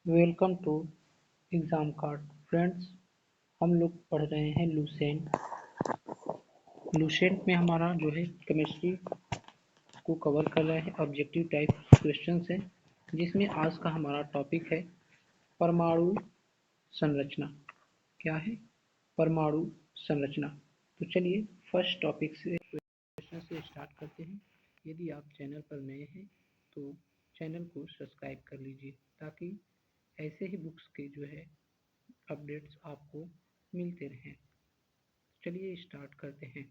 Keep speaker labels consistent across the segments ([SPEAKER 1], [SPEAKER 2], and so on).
[SPEAKER 1] Welcome to exam card friends. हम लोग पढ़ रहे हैं लूसेंट। लूसेंट में हमारा जो है केमिस्ट्री को कवर कर रहे हैं, ऑब्जेक्टिव टाइप क्वेश्चंस हैं, जिसमें आज का हमारा टॉपिक है परमाणु संरचना। क्या है? परमाणु संरचना। तो चलिए फर्स्ट टॉपिक से क्वेश्चन से स्टार्ट करते हैं। यदि आप चैनल पर नए हैं तो चैनल को सब्सक्राइब कर लीजिए ताकि ऐसे ही बुक्स के जो है अपडेट्स आपको मिलते रहें। चलिए स्टार्ट करते हैं।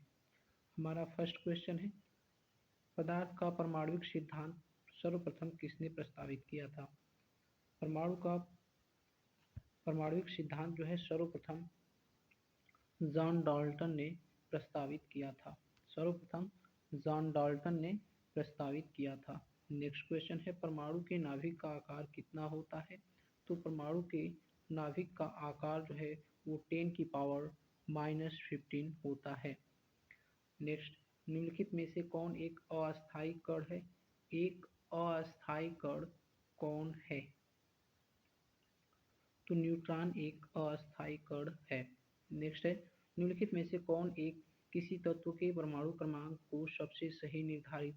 [SPEAKER 1] हमारा फर्स्ट क्वेश्चन है, पदार्थ का परमाणुिक सिद्धांत सर्वप्रथम किसने प्रस्तावित किया था? परमाणु का परमाणुिक सिद्धांत जो है सर्वप्रथम जॉन डाल्टन ने प्रस्तावित किया था। सर्वप्रथम जॉन डाल्टन ने प्रस्तावित किया था। नेक्स्ट क्वेश्चन है, परमाणु के नाभिक का आकार कितना होता है? तो परमाणु के नाभिक का आकार जो है वो 10⁻⁻15 होता है। नेक्स्ट, निम्नलिखित में से कौन एक अस्थायी कण है? एक अस्थायी कण कौन है? तो न्यूट्रॉन एक अस्थायी कण है। नेक्स्ट है, निम्नलिखित में से कौन एक किसी तत्व के परमाणु क्रमांक को सबसे सही निर्धारित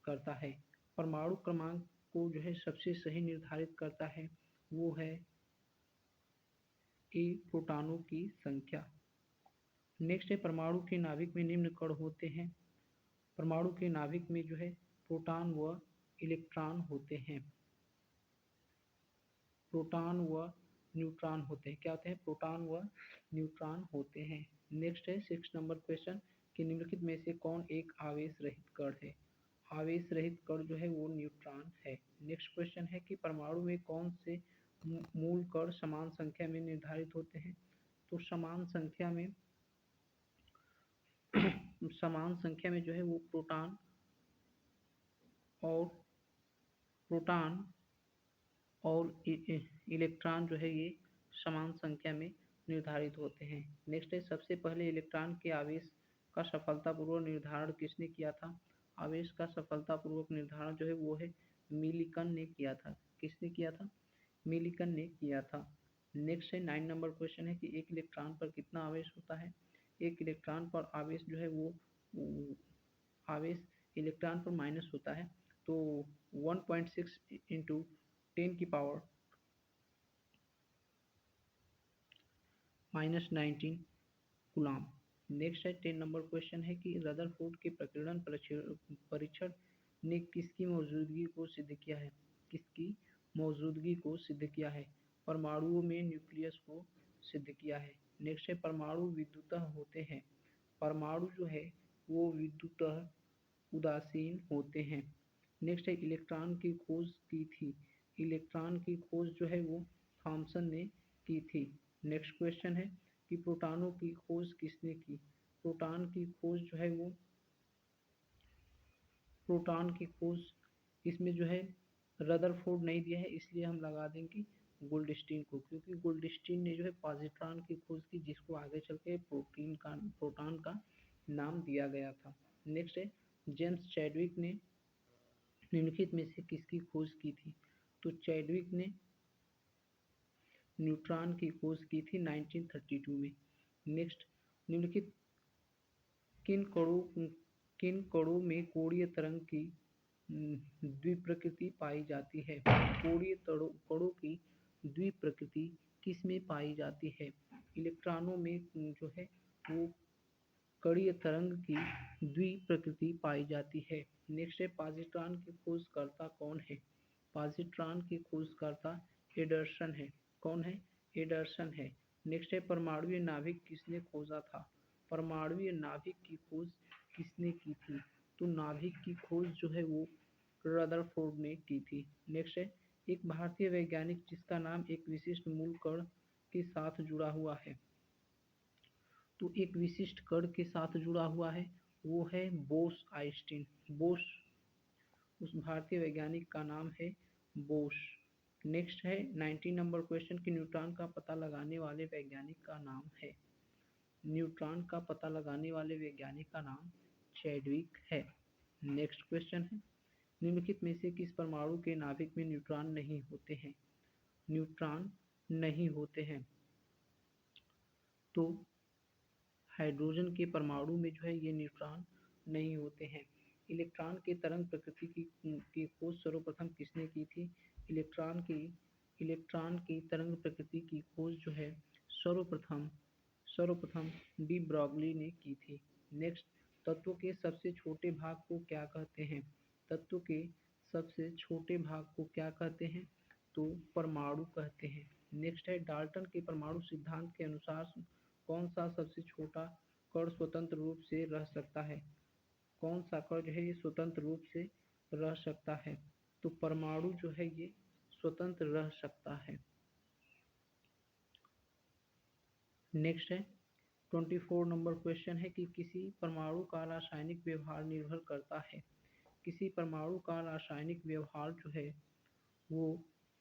[SPEAKER 1] करता है? परमाणु क्रमांक को जो है सबसे सही निर्धारित करता है वो है ए, प्रोटॉनों की संख्या। नेक्स्ट है, परमाणु के नाभिक में निम्न कण होते हैं। परमाणु के नाभिक में जो है प्रोटॉन व इलेक्ट्रॉन होते हैं। प्रोटॉन व न्यूट्रॉन होते हैं। क्या होते हैं? प्रोटॉन व न्यूट्रॉन होते हैं। नेक्स्ट है 6 नंबर क्वेश्चन कि निम्नलिखित में से कौन एक आवेश रहित कण है? आवेश रहित कण जो है वो न्यूट्रॉन है। नेक्स्ट क्वेश्चन है कि परमाणु में कौन से मूल कण समान संख्या में निर्धारित होते हैं? तो समान संख्या में जो है वो और प्रोटॉन और इलेक्ट्रॉन जो है ये समान संख्या में निर्धारित होते हैं। नेक्स्ट है, सबसे पहले इलेक्ट्रॉन के आवेश का सफलतापूर्वक निर्धारण किसने किया था? आवेश का सफलतापूर्वक निर्धारण जो है वो है मिलिकन ने किया था। किसने किया था? मिलिकन ने किया था। नेक्स्ट है 9 नंबर क्वेश्चन है कि एक इलेक्ट्रॉन पर कितना आवेश होता है? एक इलेक्ट्रॉन पर आवेश जो है वो आवेश इलेक्ट्रॉन पर माइनस होता है, तो 1.6 इंटू 10 की पावर -19 कूलाम। नेक्स्ट है 10 नंबर क्वेश्चन है कि रदरफोर्ड के प्रकीर्णन परीक्षण ने किसकी मौजूदगी को सिद्ध किया है? किसकी मौजूदगी को सिद्ध किया है? परमाणुओं में न्यूक्लियस को सिद्ध किया है। नेक्स्ट है, परमाणु विद्युतः होते हैं। परमाणु जो है वो विद्युतः उदासीन होते हैं। नेक्स्ट है, इलेक्ट्रॉन की खोज की थी। इलेक्ट्रॉन की खोज जो है वो थॉमसन ने की थी। नेक्स्ट क्वेश्चन है कि प्रोटॉनों की खोज किसने की? प्रोटॉन की खोज जो है वो प्रोटॉन की खोज इसमें जो है रदरफोर्ड नहीं दिया है, इसलिए हम लगा देंगे गोल्डस्टीन को, क्योंकि गोल्डस्टीन ने जो है पॉजिट्रॉन की खोज की, जिसको आगे चल के प्रोटॉन का नाम दिया गया था। नेक्स्ट है, जेम्स चैडविक ने निम्नलिखित में से किसकी खोज की थी? तो चैडविक ने न्यूट्रॉन की खोज की थी 1932 में। नेक्स्ट, निम्नलिखित किन कणों किन कणों में कोणीय तरंग की द्विप्रकृति पाई जाती है? कोणीय कणों की द्विप्रकृति किस में पाई जाती है? इलेक्ट्रॉनों में जो है वो कणीय तरंग की द्विप्रकृति पाई जाती है। नेक्स्ट है, पॉजिट्रॉन की खोजकर्ता कौन है? पॉजिट्रॉन की खोजकर्ता एंडरसन है। कौन है? एंडरसन है। नेक्स्ट है, परमाणुीय नाभिक किसने खोजा था? परमाणुीय नाभिक की खोज किसने की थी? तो नाभिक की खोज जो है वो रदरफोर्ड ने की थी। नेक्स्ट है, एक भारतीय वैज्ञानिक जिसका नाम एक विशिष्ट मूल कण के साथ जुड़ा हुआ है। तो एक विशिष्ट कण के साथ जुड़ा हुआ है वो है बोस आइंस्टीन। बोस, उस भारतीय वैज्ञानिक का नाम है बोस। नेक्स्ट है 19 नंबर क्वेश्चन कि न्यूट्रॉन का पता लगाने वाले वैज्ञानिक का नाम है। न्यूट्रॉन का पता लगाने वाले वैज्ञानिक का नाम चैडविक है। नेक्स्ट क्वेश्चन है, निम्नलिखित में से किस परमाणु के नाभिक में न्यूट्रॉन नहीं होते हैं? न्यूट्रॉन नहीं होते हैं। तो हाइड्रोजन के परमाणु में जो है ये न्यूट्रॉन नहीं होते हैं। इलेक्ट्रॉन के तरंग प्रकृति की खोज सर्वप्रथम किसने की थी? इलेक्ट्रॉन की तरंग प्रकृति की खोज जो है सर्वप्रथम सर्वप्रथम डी ब्रॉगली ने की थी। नेक्स्ट, तत्व के सबसे छोटे भाग को क्या कहते हैं? तत्व के सबसे छोटे भाग को क्या कहते हैं? तो परमाणु कहते हैं। नेक्स्ट है, डाल्टन के परमाणु सिद्धांत के अनुसार कौन सा सबसे छोटा कण स्वतंत्र रूप से रह सकता है? कौन सा कण जो है ये स्वतंत्र रूप से रह सकता है? तो परमाणु जो है ये स्वतंत्र रह सकता है। नेक्स्ट है 24 नंबर क्वेश्चन है कि किसी परमाणु का रासायनिक व्यवहार निर्भर करता है। किसी परमाणु का रासायनिक व्यवहार जो है वो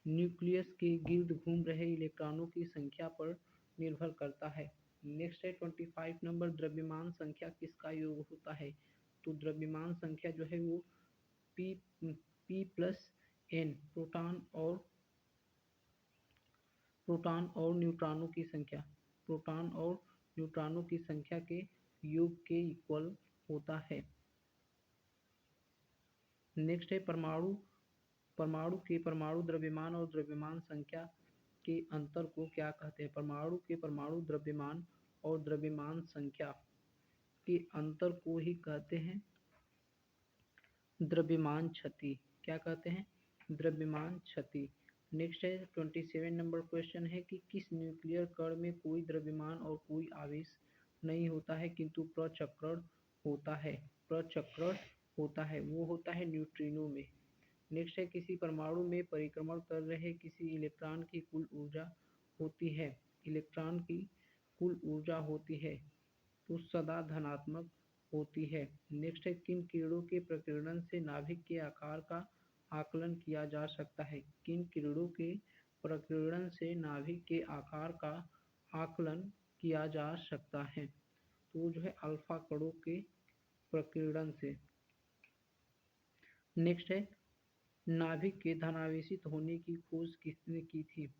[SPEAKER 1] न्यूक्लियस के गिर्द घूम रहे इलेक्ट्रॉनों की संख्या पर निर्भर करता है। नेक्स्ट है 25 नंबर, द्रव्यमान संख्या किसका योग होता है? तो द्रव्यमान संख्या जो है वो P P plus N proton और न्यूट्रॉनों की संख्या प्रोटॉन और न्यूट्रॉनों की संख्या के योग के इक्वल होता है। नेक्स्ट है परमाणु परमाणु के परमाणु द्रव्यमान और द्रव्यमान संख्या के अंतर को क्या कहते हैं? परमाणु के परमाणु द्रव्यमान और द्रव्यमान संख्या के अंतर को ही कहते हैं द्रव्यमान क्षति। क्या कहते हैं? द्रव्यमान क्षति। नेक्स्ट है 27 नंबर क्वेश्चन है कि किस न्यूक्लियर कण में कोई द्रव्यमान और कोई आवेश नहीं होता है किंतु प्रचक्रण होता है? प्रचक्रण होता है, वो होता है न्यूट्रिनो में। नेक्स्ट है, किसी परमाणु में परिक्रमण कर रहे किसी इलेक्ट्रॉन की कुल ऊर्जा होती है इलेक्ट्रॉन की कुल ऊर्जा होती है तो सदा धनात्मक होती है। नेक्स्ट है, किन किरणों के प्रकीर्णन से नाभिक के आकार का आकलन किया जा सकता है? किन किरणों के प्रकीर्णन से नाभिक के आकार का आकलन किया जा सकता है? तो जो है अल्फा कणों के प्रकीर्णन से। नेक्स्ट है, नाभिक के धनावेशित होने की खोज किसने की थी?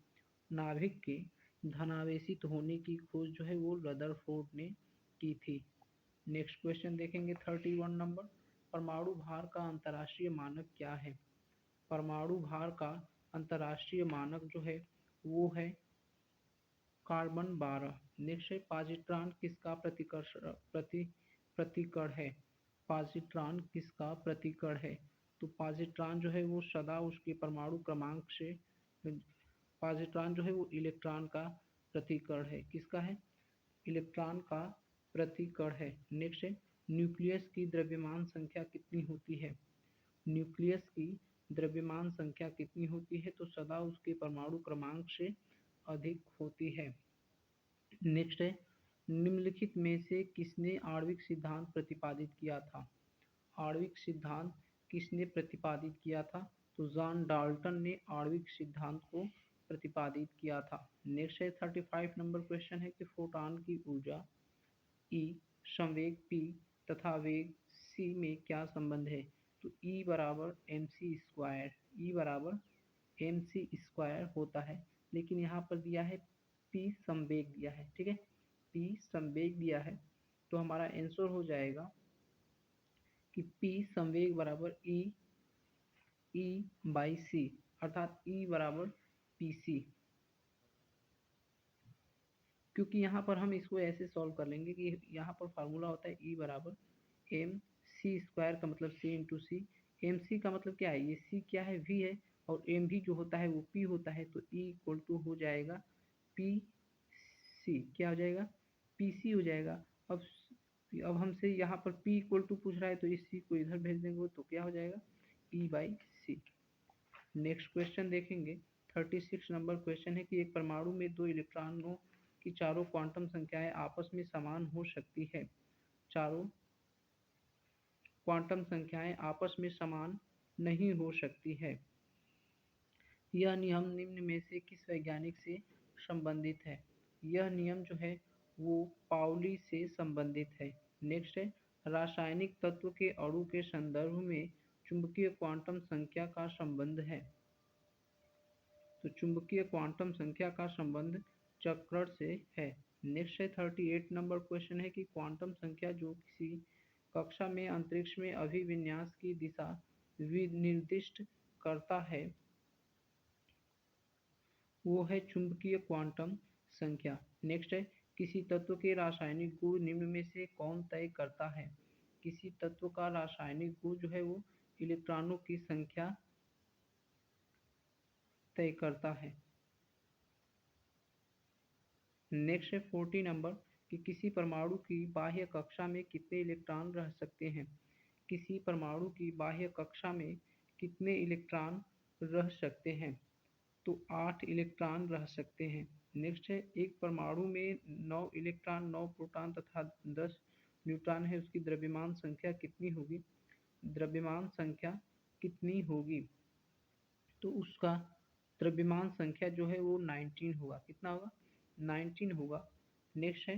[SPEAKER 1] नाभिक के धनावेशित होने की खोज जो है वो रदरफोर्ड ने की थी। नेक्स्ट क्वेश्चन देखेंगे 31 नंबर, परमाणु भार का अंतर्राष्ट्रीय मानक क्या है? परमाणु भार का अंतर्राष्ट्रीय मानक जो है वो है कार्बन 12। नेक्स्ट है, पॉजिट्रॉन किसका प्रतिकण है? पॉजिट्रॉन किसका प्रतिकण है? तो पॉजिट्रॉन जो है वो सदा उसके परमाणु क्रमांक से पॉजिट्रॉन जो है वो इलेक्ट्रॉन का प्रतिकण है। किसका है? इलेक्ट्रॉन का प्रतिकण है। नेक्स्ट है, न्यूक्लियस की द्रव्यमान संख्या कितनी होती है? न्यूक्लियस की द्रव्यमान संख्या कितनी होती है? तो सदा उसके परमाणु क्रमांक से अधिक होती है। नेक्स्ट है, निम्नलिखित में से किसने आणविक सिद्धांत प्रतिपादित किया था? आणविक सिद्धांत किसने प्रतिपादित किया था? तो जॉन डाल्टन ने आणविक सिद्धांत को प्रतिपादित किया था। नेक्स्ट है 35 नंबर क्वेश्चन है कि फोटॉन की ऊर्जा ई, संवेग पी तथा वेग सी में क्या संबंध है? तो ई बराबर एम सी स्क्वायर होता है, लेकिन यहाँ पर दिया है पी संवेग दिया है। ठीक है, पी संवेग दिया है तो हमारा आंसर हो जाएगा कि पी संवेग बराबर ई बाई सी, अर्थात ई बराबर पी सी। क्योंकि यहाँ पर हम इसको ऐसे सॉल्व कर लेंगे कि यहाँ पर फार्मूला होता है ई बराबर एम सी स्क्वायर का मतलब सी इंटू सी। एम सी का मतलब क्या है? ये सी क्या है? वी है, और एम भी जो होता है वो पी होता है, तो ई इक्वल टू हो जाएगा पी सी। क्या हो जाएगा? पी सी हो जाएगा। अब हमसे यहाँ पर p इक्वल टू पूछ रहा है तो इस c को इधर भेज देंगे तो क्या हो जाएगा? e बाई सी। नेक्स्ट क्वेश्चन देखेंगे 36 नंबर क्वेश्चन है कि एक परमाणु में दो इलेक्ट्रॉनों की चारों क्वांटम संख्याएं आपस में समान हो सकती है। चारों क्वांटम संख्याएं आपस में समान नहीं हो सकती है। यह नियम निम्न में से किस वैज्ञानिक से संबंधित है? यह नियम जो है वो पाउली से संबंधित है। नेक्स्ट है, रासायनिक तत्व के अणु के संदर्भ में चुंबकीय क्वांटम संख्या का संबंध है। तो चुंबकीय क्वांटम संख्या का संबंध चक्रण से है। नेक्स्ट है 38 नंबर क्वेश्चन है कि क्वांटम संख्या जो किसी कक्षा में अंतरिक्ष में अभिविन्यास की दिशा निर्दिष्ट करता है वो है चुंबकीय क्वांटम संख्या। नेक्स्ट है किसी तत्व के रासायनिक गुण निम्न में से कौन तय करता है। किसी तत्व का रासायनिक गुण जो है वो इलेक्ट्रॉनों की संख्या तय करता है। नेक्स्ट है 40 नंबर कि किसी परमाणु की बाह्य कक्षा में कितने इलेक्ट्रॉन रह सकते हैं। किसी परमाणु की बाह्य कक्षा में कितने इलेक्ट्रॉन रह सकते हैं। तो 8 इलेक्ट्रॉन रह सकते हैं। नेक्स्ट है एक परमाणु में 9 इलेक्ट्रॉन 9 प्रोटॉन तथा 10 न्यूट्रॉन है उसकी द्रव्यमान संख्या कितनी होगी। द्रव्यमान संख्या कितनी होगी तो उसका द्रव्यमान संख्या जो है वो 19 होगा। कितना होगा 19 होगा। नेक्स्ट है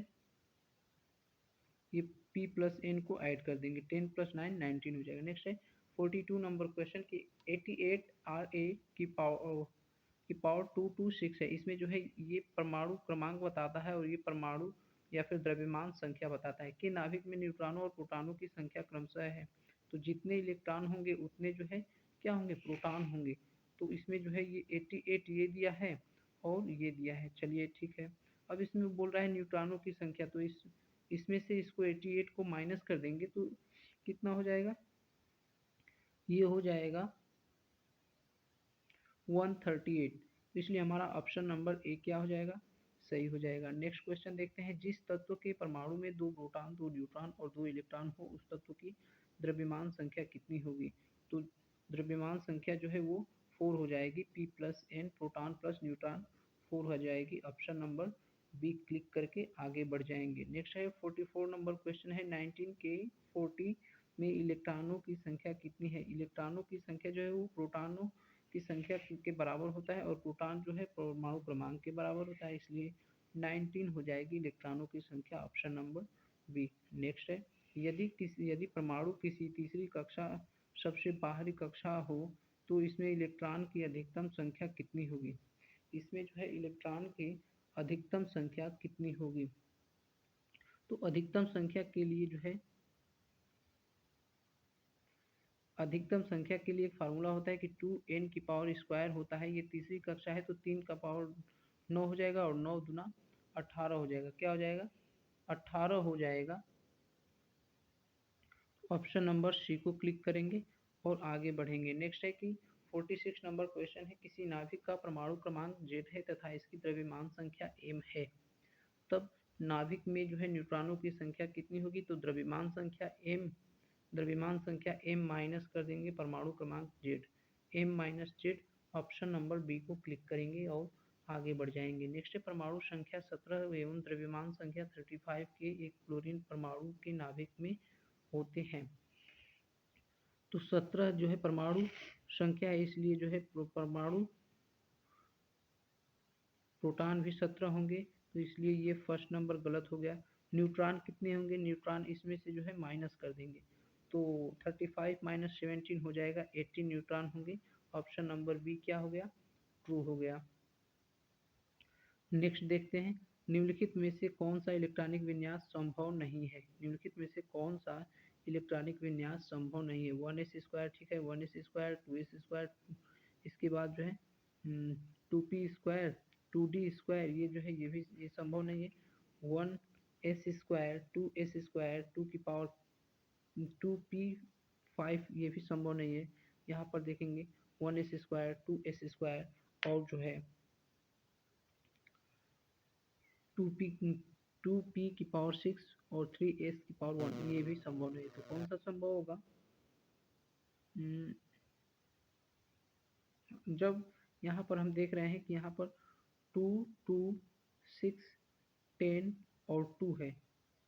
[SPEAKER 1] ये p प्लस एन को ऐड कर देंगे 10 + 9 19 हो जाएगा। नेक्स्ट है 42 नंबर क्वेश्चन की 88 Ra की पावर 226 है। इसमें जो है ये परमाणु क्रमांक बताता है और ये परमाणु या फिर द्रव्यमान संख्या बताता है कि नाभिक में न्यूट्रॉनों और प्रोटॉनों की संख्या क्रमशः है। तो जितने इलेक्ट्रॉन होंगे उतने जो है क्या होंगे प्रोटॉन होंगे। तो इसमें जो है ये 88 ये दिया है और ये दिया है। चलिए ठीक है। अब इसमें बोल रहा है न्यूट्रॉनों की संख्या तो इसमें से इसको 88 को माइनस कर देंगे तो कितना हो जाएगा ये हो जाएगा 138। इसलिए हमारा ऑप्शन नंबर ए क्या हो जाएगा सही हो जाएगा। नेक्स्ट क्वेश्चन देखते हैं जिस तत्व के परमाणु में 2 प्रोटॉन 2 न्यूट्रॉन और 2 इलेक्ट्रॉन हो उस तत्व की द्रव्यमान संख्या कितनी होगी। तो द्रव्यमान संख्या जो है वो 4 हो जाएगी। p plus N proton plus neutron 4 हो जाएगी। ऑप्शन नंबर बी क्लिक करके आगे बढ़ जाएंगे। नेक्स्ट है 44 नंबर क्वेश्चन है 19 के 40 में इलेक्ट्रॉनों की संख्या कितनी है। इलेक्ट्रॉनों की संख्या जो है वो प्रोटॉनों की संख्या के बराबर होता है और प्रोटॉन जो है परमाणु क्रमांक के बराबर होता है। इसलिए 19 हो जाएगी इलेक्ट्रॉनों की संख्या। Option number B. नेक्स्ट है यदि परमाणु किसी तीसरी कक्षा सबसे बाहरी कक्षा हो तो इसमें इलेक्ट्रॉन की अधिकतम संख्या कितनी होगी। इसमें जो है इलेक्ट्रॉन की अधिकतम संख्या कितनी होगी। तो अधिकतम संख्या के लिए जो है अधिकतम संख्या के लिए एक फार्मूला होता है कि 2n की पावर स्क्वायर होता है। ये तीसरी कक्षा है तो 3 का पावर 9 हो जाएगा और 9 दूना 18 हो जाएगा। क्या हो जाएगा 18 हो जाएगा। ऑप्शन नंबर सी को क्लिक करेंगे और आगे बढ़ेंगे। नेक्स्ट है कि 46 नंबर क्वेश्चन है किसी नाभिक का परमाणु क्रमांक Z है तथा इसकी द्रव्यमान संख्या m है। तब नाभिक में जो है न्यूट्रॉनों की संख्या कितनी होगी। तो द्रव्यमान संख्या m माइनस कर देंगे परमाणु क्रमांक Z m minus Z। Option number B को क्लिक करेंगे और आगे बढ़ जाएंगे। नेक्स्ट है परमाणु संख्या 17 एवं द्रव्यमान संख्या 35 के एक क्लोरीन परमाणु के नाभिक में होते हैं। तो 17 जो है परमाणु संख्या है इसलिए जो है परमाणु प्रोटॉन भी 17 होंगे तो इसलिए ये फर्स्ट नंबर गलत हो गया। न्यूट्रॉन कितने होंगे न्यूट्रॉन इसमें से जो है माइनस कर देंगे तो 35 माइनस 17 हो जाएगा 18 न्यूट्रॉन होंगे। ऑप्शन नंबर बी क्या हो गया ट्रू हो गया। नेक्स्ट देखते हैं निम्नलिखित में से कौन सा इलेक्ट्रॉनिक विन्यास संभव नहीं है। निम्नलिखित में से कौन सा इलेक्ट्रॉनिक विन्यास संभव नहीं है। 1s² ठीक है 1s² 2s²। इसके बाद जो है 2p² 2d² ये जो है ये संभव नहीं है। 1s² 2s² 2 की पावर 2p5 ये भी संभव नहीं है। यहाँ पर देखेंगे 1s² 2s² और जो है 2p की पावर 6 और 3s की पावर 1 ये भी संभव नहीं है। तो कौन सा संभव होगा जब यहाँ पर हम देख रहे हैं कि यहाँ पर 2 2 6 10 और 2 है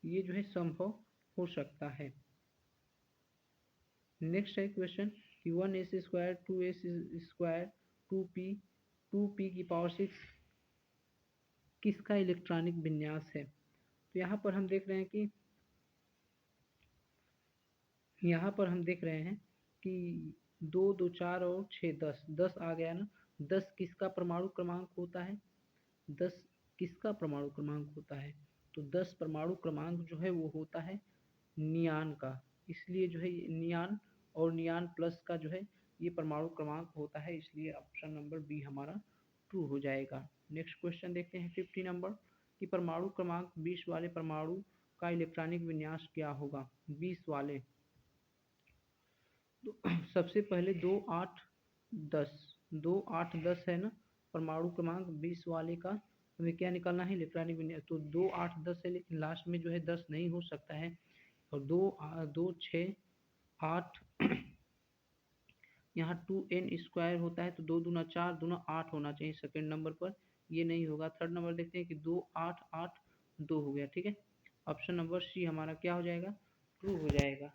[SPEAKER 1] ये जो है संभव हो सकता है। नेक्स्ट है क्वेश्चन कि 1s² 2s² 2p की पावर 6 किसका इलेक्ट्रॉनिक विन्यास है। तो यहाँ पर हम देख रहे हैं कि 2 2 4 और 6 10 10 आ गया ना। 10 किसका परमाणु क्रमांक होता है? 10 किसका परमाणु क्रमांक होता है? तो 10 परमाणु क्रमांक जो है वो होता है नियान का, इसलिए जो है नियान और नियान प्लस का जो है ये परमाणु क्रमांक होता है, इसलिए ऑप्शन नंबर बी हमारा ट्रू हो जाएगा। नेक्स्ट क्वेश्चन देखते हैं 50 नंबर कि परमाणु क्रमांक 20 वाले परमाणु का इलेक्ट्रॉनिक विन्यास क्या होगा? 20 वाले तो सबसे पहले 2 8 10, 2 8 10 है ना परमाणु क्रमांक, 20 वाले का हमें क्या निकालना है? इलेक्ट्रॉनिक विन्यास। तो 2 8 10 है लेकिन लास्ट में जो है 10 नहीं हो सकता है, और 2 6 8 यहाँ 2n² होता है, तो 2 दूना 4 दूना 8 होना चाहिए सेकेंड नंबर पर, ये नहीं होगा। थर्ड नंबर देखते हैं कि 2 8 8 2 हो गया, ठीक है। ऑप्शन नंबर सी हमारा क्या हो जाएगा? ट्रू हो जाएगा,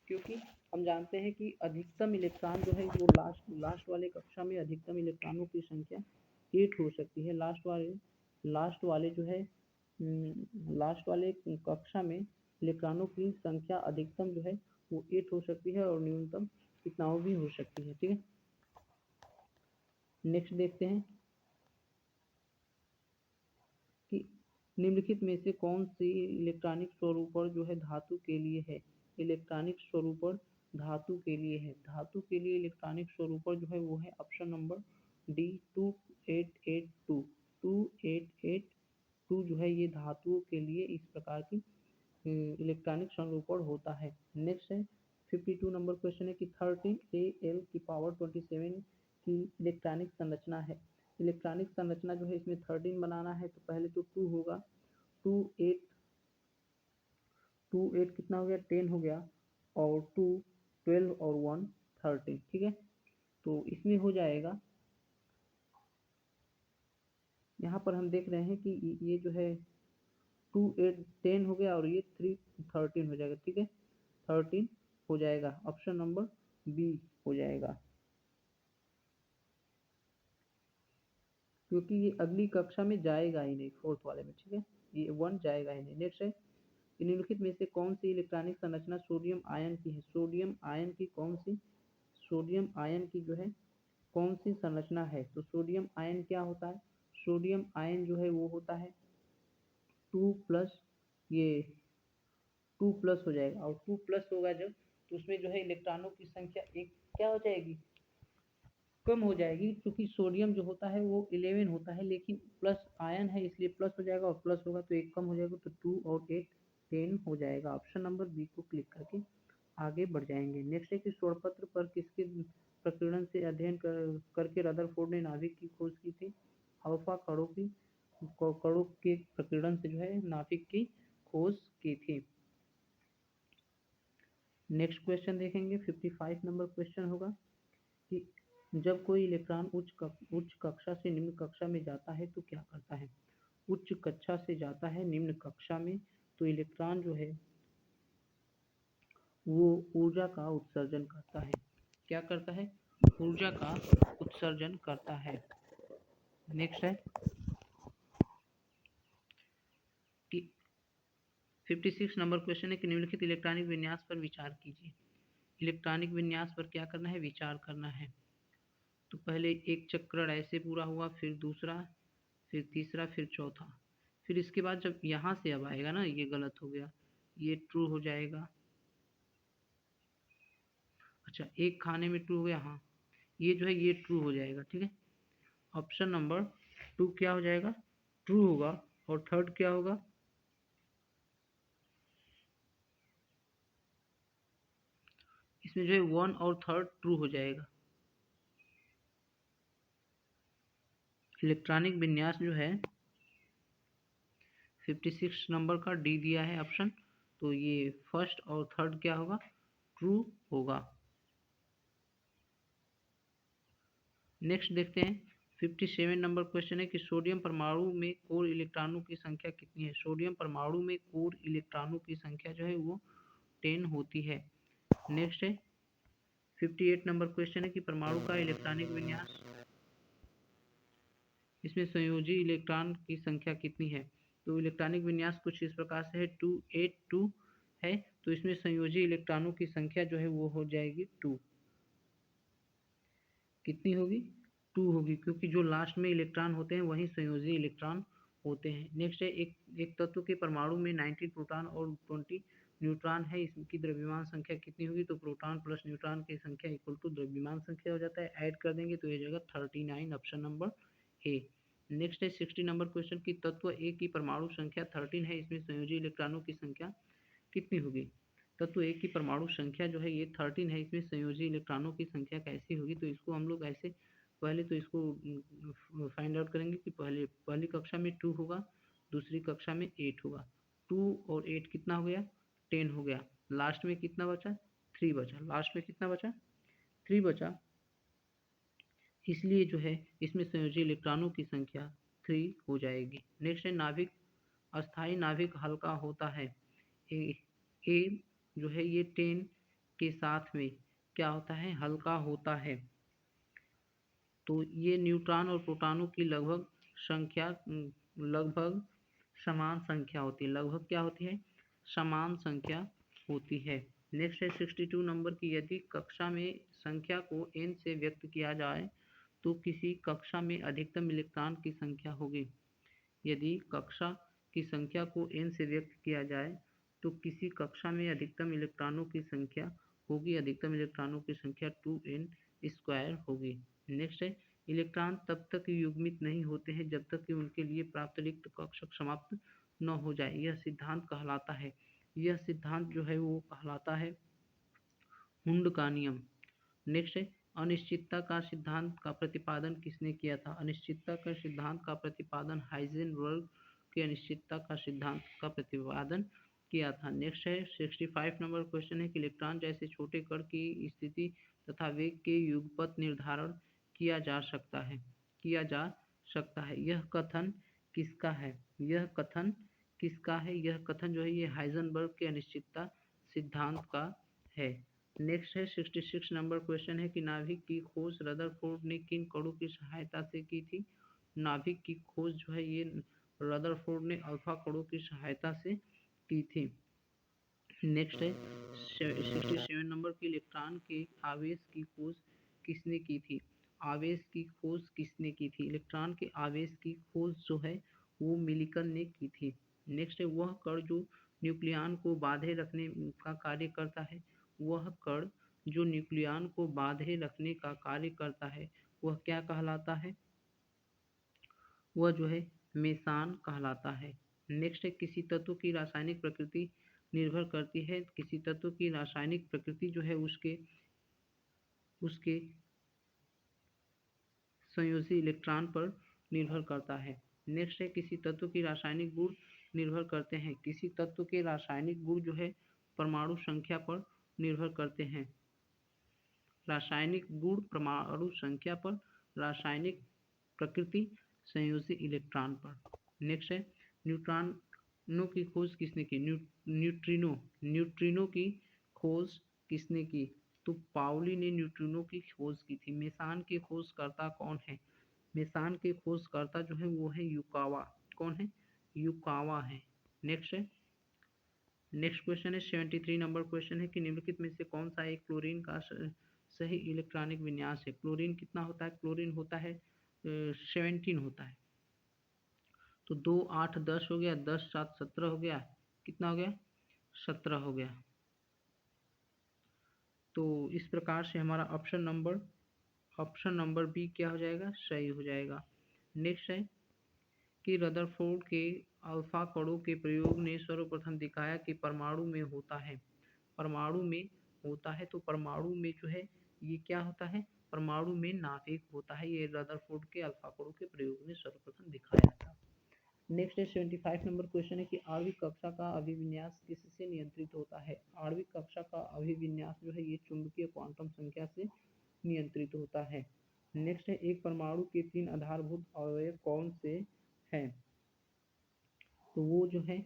[SPEAKER 1] क्योंकि हम जानते हैं कि अधिकतम इलेक्ट्रॉन जो है वो लास्ट वाले कक्षा में अधिकतम इलेक्ट्रॉनों की संख्या 8 हो सकती है। लास्ट वाले जो है लास्ट वाले कक्षा में इलेक्ट्रॉनों की संख्या अधिकतम जो है वो 8 हो सकती है और न्यूनतम कितना भी हो सकती है, ठीक है। नेक्स्ट देखते हैं कि निम्नलिखित में से कौन सी इलेक्ट्रॉनिक स्वरूपण जो है धातु के लिए है? इलेक्ट्रॉनिक स्वरूपण धातु के लिए है। धातु के लिए इलेक्ट्रॉनिक स्वरूपण जो है वो है ऑप्शन नंबर डी 2882। 2882 जो है ये धातुओं के लिए इस प्रकार की इलेक्ट्रॉनिक संरूपण होता है। नेक्स्ट है 52 नंबर क्वेश्चन है कि 13 Al⁴ की इलेक्ट्रॉनिक संरचना है। इलेक्ट्रॉनिक संरचना जो है इसमें 13 बनाना है, तो पहले तो 2 होगा, 2 8 2 8 कितना हो गया? 10 हो गया, और 2 12 और 1 13, ठीक है। तो इसमें हो जाएगा, यहाँ पर हम देख रहे हैं कि ये जो है 2 8 10 हो गया और ये 3 13 हो जाएगा, ठीक है। 13 हो जाएगा, ऑप्शन नंबर बी हो जाएगा, क्योंकि ये अगली कक्षा में जाएगा ही नहीं फोर्थ वाले में, ठीक है, ये 1 जाएगा ही नहीं। नेक्स्ट है निम्नलिखित में से कौन सी इलेक्ट्रॉनिक संरचना सोडियम आयन की है? सोडियम आयन की कौन सी सोडियम आयन की जो है कौन सी संरचना है? तो सोडियम आयन क्या होता है? सोडियम आयन जो है वो होता है 2 प्लस, ये 2 प्लस हो जाएगा, और 2 प्लस होगा जब, तो उसमें जो है इलेक्ट्रॉनों की संख्या एक क्या हो जाएगी? कम हो जाएगी, क्योंकि सोडियम जो होता है वो 11 होता है, लेकिन प्लस आयन है इसलिए प्लस हो जाएगा, और प्लस होगा तो एक कम हो जाएगा, तो 2 और 8 10 हो जाएगा। ऑप्शन नंबर बी को क्लिक करके आगे बढ़ जाएंगे। नेक्स्ट है कि स्वरपत्र पर किसके प्रकीर्णन से अध्ययन करके रदरफोर्ड ने नाभिक की खोज की थी? अल्फा कणों के प्रकीर्णन से जो है नाभिक की खोज की थी। नेक्स्ट क्वेश्चन देखेंगे 55 नंबर क्वेश्चन होगा कि जब कोई इलेक्ट्रॉन उच्च कक्षा से निम्न कक्षा में जाता है तो क्या करता है? उच्च कक्षा से जाता है निम्न कक्षा में, तो इलेक्ट्रॉन जो है वो ऊर्जा का उत्सर्जन करता है। क्या करता है? ऊर्जा का उत्सर्जन करता है। नेक्स्ट है कि 56 नंबर क्वेश्चन है कि निम्नलिखित इलेक्ट्रॉनिक विन्यास पर विचार कीजिए। इलेक्ट्रॉनिक विन्यास पर क्या करना है? विचार करना है। तो पहले एक चक्रण ऐसे पूरा हुआ, फिर दूसरा, फिर तीसरा, फिर चौथा, फिर इसके बाद जब यहाँ से अब आएगा ना, ये गलत हो गया, ये ट्रू हो जाएगा। अच्छा, एक खाने में ट्रू हो गया, हाँ, ये जो है ये ट्रू हो जाएगा, ठीक है। ऑप्शन नंबर 2 क्या हो जाएगा? ट्रू होगा। और थर्ड क्या होगा? इसमें जो है 1 और थर्ड ट्रू हो जाएगा। इलेक्ट्रॉनिक विन्यास जो है 56 नंबर का डी दिया है ऑप्शन, तो ये फर्स्ट और थर्ड क्या होगा? ट्रू होगा। नेक्स्ट देखते हैं 57 नंबर क्वेश्चन है कि सोडियम परमाणु में कोर इलेक्ट्रॉनों की संख्या कितनी है? सोडियम परमाणु में कोर इलेक्ट्रॉनों की संख्या जो है वो 10 होती है। नेक्स्ट है 58 नंबर क्वेश्चन है कि परमाणु का इलेक्ट्रॉनिक विन्यास, इसमें संयोजी इलेक्ट्रॉन की संख्या कितनी है? तो इलेक्ट्रॉनिक विन्यास कुछ इस प्रकार से है 282 है, तो इसमें संयोजी इलेक्ट्रॉनों की संख्या जो है वो हो जाएगी 2। कितनी होगी? 2 होगी, क्योंकि जो लास्ट में इलेक्ट्रॉन होते हैं वही संयोजी इलेक्ट्रॉन होते हैं। नेक्स्ट है एक तत्व के परमाणु में 19 प्रोटॉन और 20 न्यूट्रॉन है, इसकी द्रव्यमान संख्या कितनी होगी? तो प्रोटॉन प्लस न्यूट्रॉन की संख्या इक्वल टू द्रव्यमान संख्या हो जाता है, ऐड कर देंगे तो ये जाएगा 39, ऑप्शन नंबर ए। नेक्स्ट है 60 नंबर क्वेश्चन की तत्व ए की परमाणु संख्या 13 है, इसमें संयोजी इलेक्ट्रॉनों की संख्या कितनी होगी? तत्व ए की परमाणु संख्या जो है ये 13 है, इसमें संयोजी इलेक्ट्रॉनों की संख्या कैसी होगी? तो इसको हम लोग ऐसे पहले तो इसको फाइंड आउट करेंगे कि पहली कक्षा में 2 होगा, दूसरी कक्षा में 8 होगा। 2 और 8 कितना हो गया? 10 हो गया। लास्ट में कितना बचा? 3 बचा। लास्ट में कितना बचा? 3 बचा, इसलिए जो है इसमें संयोजी इलेक्ट्रॉनों की संख्या 3 हो जाएगी। नेक्स्ट है नाभिक। अस्थायी नाभिक हल्का होता है। ए, ए जो है ये 10 के साथ में क्या होता है? हल्का होता है। तो ये न्यूट्रॉन और प्रोटॉनों की लगभग समान संख्या होती है। लगभग क्या होती है? समान संख्या होती है। नेक्स्ट है 62 नंबर की, यदि कक्षा में संख्या को n से व्यक्त किया जाए तो किसी कक्षा में अधिकतम इलेक्ट्रॉन की संख्या होगी। यदि कक्षा की संख्या को n से व्यक्त किया जाए तो किसी कक्षा में अधिकतम इलेक्ट्रॉनों की संख्या होगी। अधिकतम इलेक्ट्रॉनों की संख्या 2n² होगी। नेक्स्ट है इलेक्ट्रॉन तब तक युग्मित नहीं होते हैं जब तक कि उनके लिए प्राप्त रिक्त कक्षक समाप्त न हो जाए। यह सिद्धांत कहलाता है, यह सिद्धांत जो है वो कहलाता है हुंड का नियम। नेक्स्ट है अनिश्चितता का सिद्धांत का प्रतिपादन किसने किया था? अनिश्चितता का सिद्धांत का प्रतिपादन हाइजेनबर्ग के अनिश्चितता का सिद्धांत का प्रतिपादन किया था। नेक्स्ट है 65 नंबर क्वेश्चन है कि इलेक्ट्रॉन जैसे छोटे कण की स्थिति तथा वेग के युगपत निर्धारण किया जा सकता है। यह कथन किसका है? यह कथन किसका है? यह कथन जो है ये हाइजेनबर्ग के अनिश्चितता सिद्धांत का है। नेक्स्ट है 66 नंबर क्वेश्चन है कि नाभिक की खोज रदरफोर्ड ने किन कणों की सहायता से की थी? नाभिक की खोज जो है ये रदरफोर्ड ने अल्फा कणों की सहायता से की थी। नेक्स्ट है 67 नंबर की, इलेक्ट्रॉन के आवेश की खोज किसने की थी? आवेश की खोज किसने की थी? इलेक्ट्रॉन के आवेश की खोज जो है वो मिलिकन ने की थी। नेक्स्ट है वह कण जो न्यूक्लियन को बांधे रखने का कार्य करता है। वह कण जो न्यूक्लियन को बांधे रखने का कार्य करता है वह क्या कहलाता है? वह जो है मेसान कहलाता है। नेक्स्ट है किसी तत्व की रासायनिक प्रकृति निर्भर करती है। किसी तत्व की रासायनिक प्रकृति जो है उसके उसके संयोजी इलेक्ट्रॉन पर निर्भर करता है। नेक्स्ट है किसी तत्व की रासायनिक गुण निर्भर करते हैं। किसी तत्व के रासायनिक गुण जो है परमाणु संख्या पर निर्भर करते हैं। रासायनिक गुण परमाणु संख्या पर, रासायनिक प्रकृति संयोजी इलेक्ट्रॉन पर। नेक्स्ट है न्यूट्रॉनों की खोज किसने की? न्यूट्रिनो की खोज किसने की? तो पाउली ने न्यूट्रिनो की खोज की थी। मेसान के खोजकर्ता कौन है? मेसान के खोजकर्ता जो है वो है युकावा। कौन है? युकावा है। नेक्स्ट क्वेश्चन है 73 नंबर क्वेश्चन है कि निम्नलिखित में से कौन सा एक क्लोरीन का सही इलेक्ट्रॉनिक विन्यास है? क्लोरीन कितना होता है? क्लोरीन होता है 17 होता है। तो 2 8 10 हो गया, 10 7 17 हो गया, कितना हो गया? 17 हो गया। तो इस प्रकार से हमारा ऑप्शन नंबर बी क्या हो जाएगा? सही हो जाएगा। नेक्स्ट है कि रदरफोर्ड के अल्फा कणों के प्रयोग ने सर्वप्रथम दिखाया कि परमाणु में होता है। परमाणु में होता है, तो परमाणु में जो है ये क्या होता है? परमाणु में नाभिक होता है। ये रदरफोर्ड के अल्फा कणों के प्रयोग ने सर्वप्रथम दिखाया था। नेक्स्ट है 75 नंबर क्वेश्चन है कि आणविक कक्षा का अभिविन्यास किससे नियंत्रित होता है? आणविक कक्षा का अभिविन्यास जो है ये चुंबकीय क्वांटम संख्या से नियंत्रित होता है। नेक्स्ट है एक परमाणु के 3 आधारभूत अवयव कौन से हैं? तो वो जो है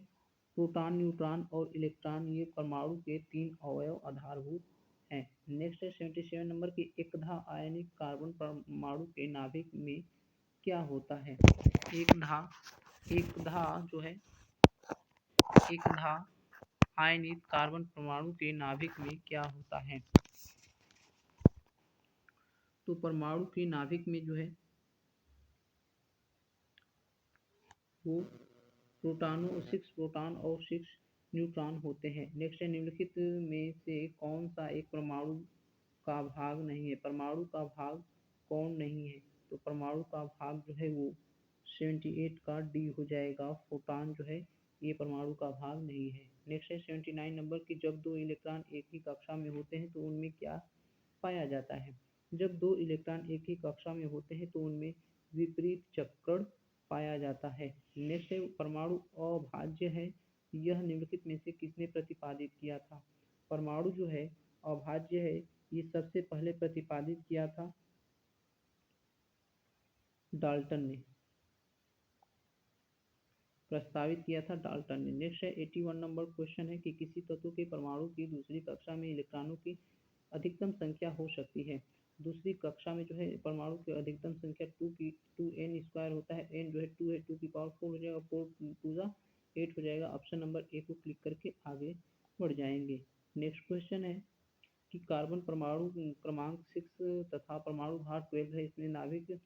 [SPEAKER 1] प्रोटॉन, न्यूट्रॉन और इलेक्ट्रॉन, ये परमाणु के 3 अवयव आधारभूत हैं। नेक्स्ट है 77 नंबर की, एकधा आयनिक कार्बन परमाणु के नाभिक में क्या होता है? एकधा जो है एकधा आयनित कार्बन परमाणु के नाभिक में क्या होता है? तो परमाणु की नाभिक में जो है वो प्रोटॉनों 6 प्रोटॉन और 6 न्यूट्रॉन होते हैं। नेक्स्ट है, निम्नलिखित में से कौन सा एक परमाणु का भाग नहीं है? परमाणु का भाग कौन नहीं है? तो परमाणु का भाग जो है वो 78 का डी हो जाएगा। फोटॉन जो है ये परमाणु का भाग नहीं है। नेक्स्ट है 79 नंबर की, जब दो इलेक्ट्रॉन एक ही कक्षा में होते हैं तो उनमें क्या पाया जाता है? जब दो इलेक्ट्रॉन एक ही कक्षा में होते हैं तो उनमें विपरीत चक्रण पाया जाता है। नेक्स्ट है, परमाणु अभाज्य है, यह निम्नलिखित में से किसने प्रतिपादित किया था? परमाणु जो है अभाज्य है, ये सबसे पहले प्रतिपादित किया था डाल्टन ने, प्रस्तावित किया था डाल्टन ने। नेक्स्ट है 81 नंबर क्वेश्चन है कि किसी तत्व के परमाणु की दूसरी कक्षा में इलेक्ट्रॉनों की अधिकतम संख्या हो सकती है? दूसरी कक्षा में जो है परमाणु की अधिकतम संख्या 2n² होता है। n जो है 2 है, 2 की पावर 4 हो जाएगा, 4 2 जा 8 हो जाएगा। ऑप्शन नंबर ए को क्लिक करके आगे बढ़ जाएंगे। नेक्स्ट क्वेश्चन है कि कार्बन परमाणु क्रमांक 6 तथा परमाणु भार 12 है, इसमें नाभिक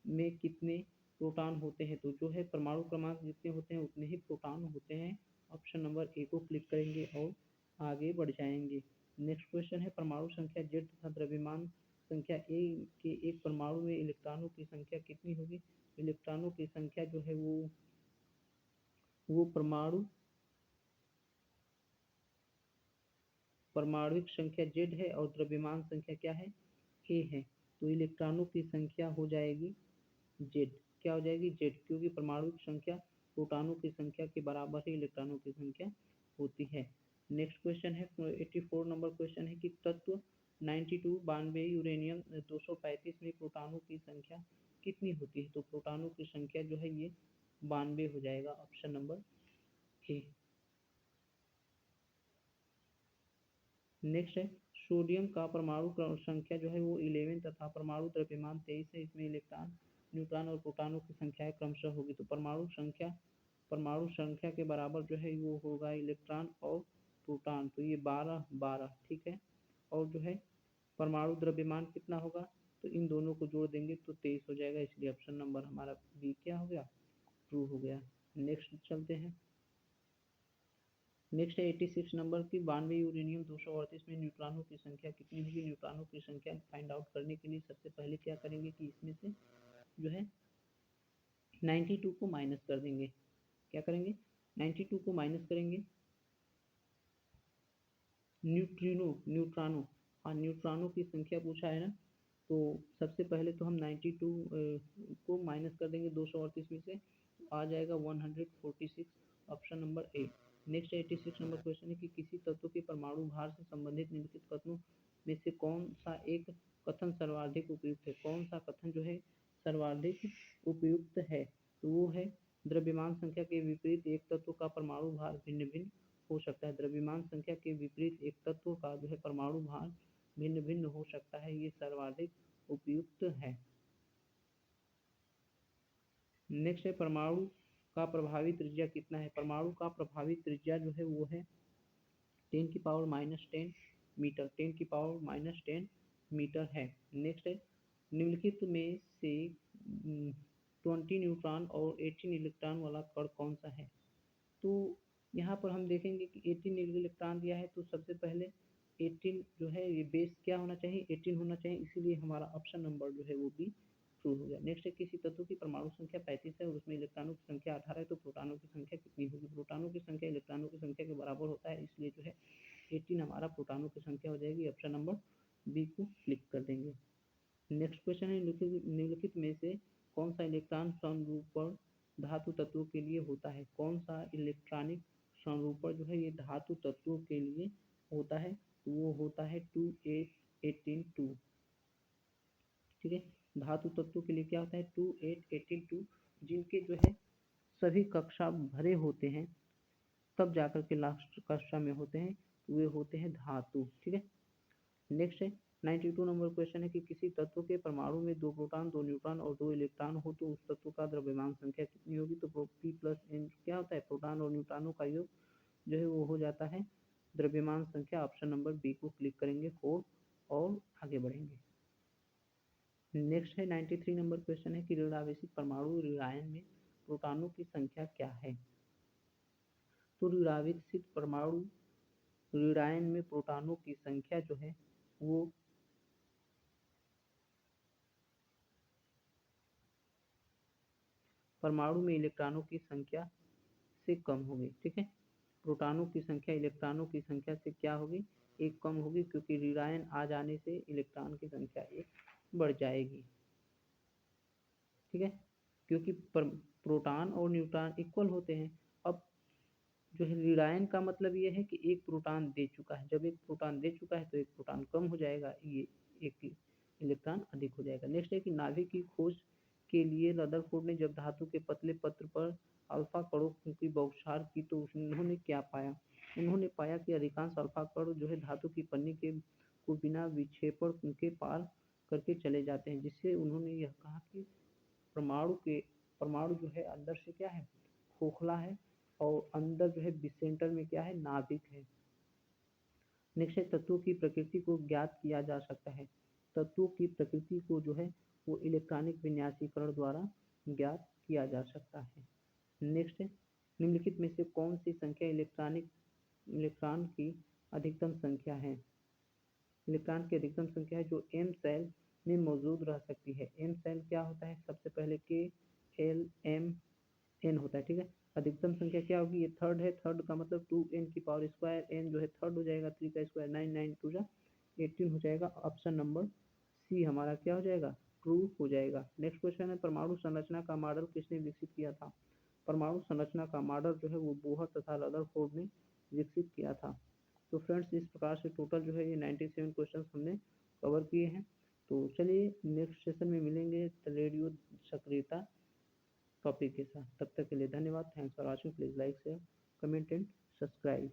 [SPEAKER 1] में कितने प्रोटॉन होते हैं? तो जो है परमाणु क्रमांक जितने होते हैं उतने ही प्रोटॉन होते हैं। ऑप्शन नंबर ए को क्लिक करेंगे और आगे बढ़ जाएंगे। नेक्स्ट क्वेश्चन है, परमाणु संख्या जेड तथा द्रव्यमान संख्या ए के एक परमाणु में इलेक्ट्रॉनों की संख्या कितनी होगी? इलेक्ट्रॉनों की संख्या जो है वो परमाणुक संख्या जेड है और द्रव्यमान संख्या क्या है? ए है। तो इलेक्ट्रॉनों की संख्या हो जाएगी जेड। क्या हो जाएगी? जेड, क्योंकि परमाणु की संख्या प्रोटॉनों की संख्या के बराबर ही इलेक्ट्रॉनों की संख्या होती है। नेक्स्ट क्वेश्चन है 84 नंबर क्वेश्चन है कि तत्व 92 यूरेनियम 235 में प्रोटॉनों की संख्या कितनी होती है? तो प्रोटॉनों की संख्या जो है ये 92 हो जाएगा। Option number A. नेक्स्ट है, सोडियम का परमाणु संख्या जो है वो 11 तथा परमाणु द्रव्यमान 23 है, इसमें इलेक्ट्रॉन न्यूट्रॉन और प्रोटॉनों की संख्याएं क्रमशः होगी। तो परमाणु संख्या के बराबर जो है वो होगा इलेक्ट्रॉन और प्रोटॉन, तो ये 12 12 ठीक है। और जो है परमाणु द्रव्यमान कितना होगा? तो इन दोनों को जोड़ देंगे तो 23 हो जाएगा, इसलिए ऑप्शन नंबर हमारा बी क्या हो गया? ट्रू हो गया। नेक्स्ट चलते हैं। नेक्स्ट है 86 नंबर की, 92 यूरेनियम 238 में न्यूट्रॉनों की संख्या कितनी होगी? न्यूट्रॉनों की संख्या फाइंड आउट करने के लिए सबसे पहले क्या करेंगे कि इसमें से जो है 92 को माइनस कर देंगे। क्या करेंगे? 92 को माइनस करेंगे। न्यूट्रॉनों, हाँ न्यूट्रॉनों की संख्या पूछा है ना, तो सबसे पहले तो हम 92 को माइनस कर देंगे 238 में से, तो आ जाएगा 146। Option number A. Next 86 number question है कि किसी तत्व के परमाणु भार से संबंधित निम्नलिखित कथनों में से कौन सा एक कथन सर्वाधिक उपयुक्त है? कौन सा कथन जो है सर्वाधिक उपयुक्त है? तो वो है द्रव्यमान संख्या के विपरीत एक तत्व का परमाणु भार भिन्न भिन्न हो सकता है। द्रव्यमान संख्या के विपरीत एक तत्व का जो है परमाणु भार भिन्न भिन्न हो सकता है, ये सर्वाधिक उपयुक्त है। नेक्स्ट है, परमाणु का प्रभावी त्रिज्या कितना है? परमाणु का प्रभावी त्रिज्या जो है वो है 10⁻⁻10 मीटर, 10⁻⁻10 मीटर है। नेक्स्ट है, निम्नलिखित में से 20 न्यूट्रॉन और 18 इलेक्ट्रॉन वाला कण कौन सा है? तो यहाँ पर हम देखेंगे कि 18 इलेक्ट्रॉन दिया है, तो सबसे पहले 18 जो है ये बेस क्या होना चाहिए? 18 होना चाहिए, इसीलिए हमारा ऑप्शन नंबर जो है वो भी ट्रू हो गया। नेक्स्ट है, किसी तत्व की परमाणु संख्या 35 है और उसमें इलेक्ट्रॉनों की संख्या 18 है, तो प्रोटॉनों की संख्या कितनी होगी? प्रोटॉनों की संख्या इलेक्ट्रॉनों की संख्या के बराबर होता है, इसलिए जो है 18 हमारा प्रोटॉनों की संख्या हो जाएगी। ऑप्शन नंबर बी को क्लिक कर देंगे। नेक्स्ट क्वेश्चन है, निम्नलिखित में से कौन सा इलेक्ट्रॉन संरूपण धातु तत्वों के लिए होता है? कौन सा इलेक्ट्रॉनिक संरूपण जो है ये धातु तत्वों के लिए होता है? वो होता है 2818 ठीक है। धातु तत्वों के लिए क्या होता है? 2818 जिनके जो है सभी कक्षा भरे होते हैं तब जाकर के लास्ट कक्षा में होते हैं, वे होते हैं धातु। ठीक है। नेक्स्ट है 92 नंबर क्वेश्चन है कि किसी तत्व के परमाणु में 2 प्रोटॉन 2 न्यूट्रॉन और 2 इलेक्ट्रॉन हो तो उस तत्व का द्रव्यमान संख्या कितनी होगी? तो P प्लस N क्या होता है? प्रोटॉन और न्यूट्रॉनों का योग जो है वो हो जाता है द्रव्यमान संख्या। ऑप्शन नंबर बी को क्लिक करेंगे 4 और आगे बढ़ेंगे। नेक्स्ट है 93 नंबर क्वेश्चन है कि ऋणावेशित परमाणु ऋणायन में प्रोटॉनों की संख्या क्या है। तो ऋणावेशित परमाणु ऋणायन में प्रोटॉनों की संख्या जो है वो परमाणु में इलेक्ट्रॉनों की संख्या से कम होगी। ठीक है, प्रोटॉनों की संख्या इलेक्ट्रॉनों की संख्या से क्या होगी, एक कम होगी, क्योंकि ऋणायन आ जाने से इलेक्ट्रॉन की संख्या एक बढ़ जाएगी। ठीक है, क्योंकि प्रोटॉन और न्यूट्रॉन इक्वल होते हैं। अब जो है ऋणायन का मतलब ये है कि एक प्रोटॉन दे चुका है, जब एक प्रोटॉन दे चुका है तो एक प्रोटॉन कम हो जाएगा, ये एक इलेक्ट्रॉन अधिक हो जाएगा। नेक्स्ट है कि नाभिक की खोज के लिए रदरफोर्ड ने जब धातु के पतले पत्र पर अल्फा कणों की बौछार की तो उन्होंने क्या पाया। उन्होंने पाया कि अधिकांश अल्फा कण जो है धातु की पन्नी के को बिना विक्षेपण के पार करके चले जाते हैं, जिससे उन्होंने यह कहा कि परमाणु जो है अंदर से क्या है, खोखला है, और अंदर जो है सेंटर में क्या है, नाभिक है। नेक्स्ट है तत्वों की प्रकृति को ज्ञात किया जा सकता है। तत्वों की प्रकृति को जो है वो इलेक्ट्रॉनिक विन्यासीकरण द्वारा ज्ञात किया जा सकता है। नेक्स्ट है निम्नलिखित में से कौन सी संख्या इलेक्ट्रॉन की अधिकतम संख्या है। इलेक्ट्रॉन की अधिकतम संख्या है जो एम सेल में मौजूद रह सकती है। एम सेल क्या होता है, सबसे पहले के एल एम एन होता है। ठीक है, अधिकतम संख्या क्या होगी, ये थर्ड है, थर्ड का मतलब 2n की पावर स्क्वायर, एन जो है थर्ड हो जाएगा, 3 का स्क्वायर 9, 9 2 जा 18 हो जाएगा। ऑप्शन नंबर सी हमारा क्या हो जाएगा, ट्रू हो जाएगा। नेक्स्ट क्वेश्चन है परमाणु संरचना का मॉडल किसने विकसित किया था। परमाणु संरचना का मॉडल जो है वो बोहर तथा रदरफोर्ड ने विकसित किया था। तो फ्रेंड्स इस प्रकार से टोटल जो है ये 97 क्वेश्चन हमने कवर किए हैं। तो चलिए नेक्स्ट सेशन में मिलेंगे रेडियो सक्रियता टॉपिक के साथ। तब तक के लिए धन्यवाद। Thanks for watching. Please like share comment and subscribe.